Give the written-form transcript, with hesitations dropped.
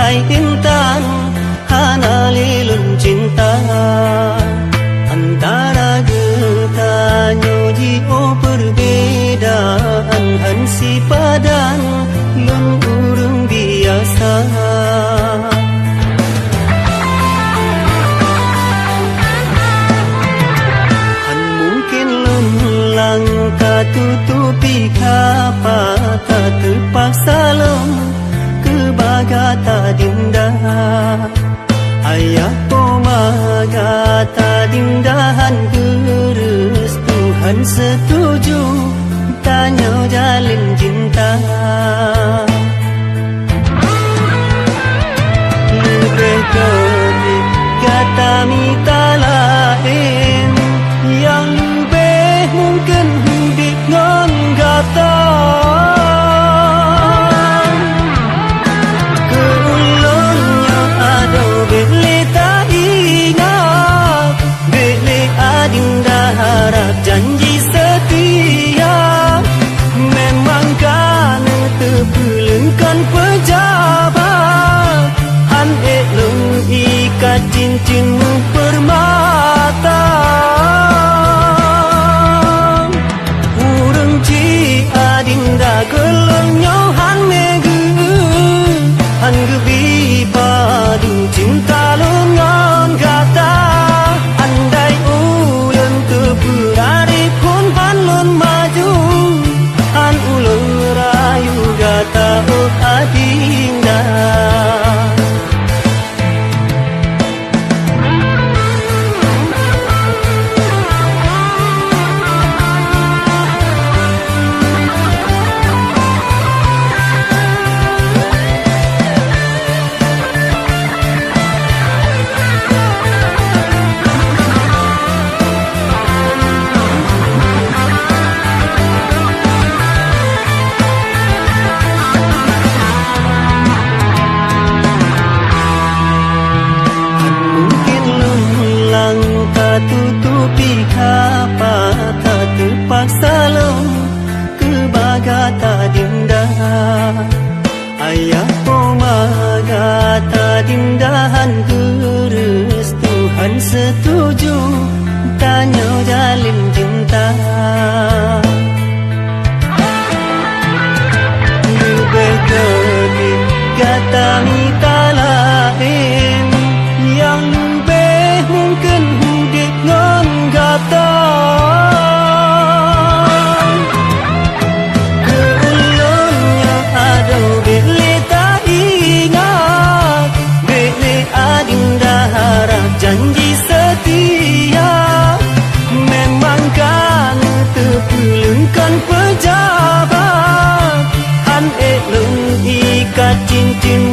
bagai intan hana lilun cinta antara getanya jio perbedaan hansi padan lun urung biasa han mungkin lun langkah tutupi kapata terpaksa lem kebagata dindah ayah pomagata dindahan gerus Tuhan setuju tanya jalin cinta lebih dari kata minta lain yang lebih mungkin hidup non kata janji setia memangkan terbelengkan pejabat han elung ikat cincinmu permata urang ci adinda gelonyo han megu han gebi padu cinta lungan kata andai ulen terberari pun han lun maju han ulun rayu gata oh adinda tutupi kapata terpaksa lem kebagata dindah ayah pomagata dindahan gerus Tuhan setuju tanya jalin cinta lebih dari kata minta lain yang lebih mungkin non kata keulunnya ada bila tak ingat bila adinda harap janji setia memangkan terpulungkan pejabat han elung ikat cincin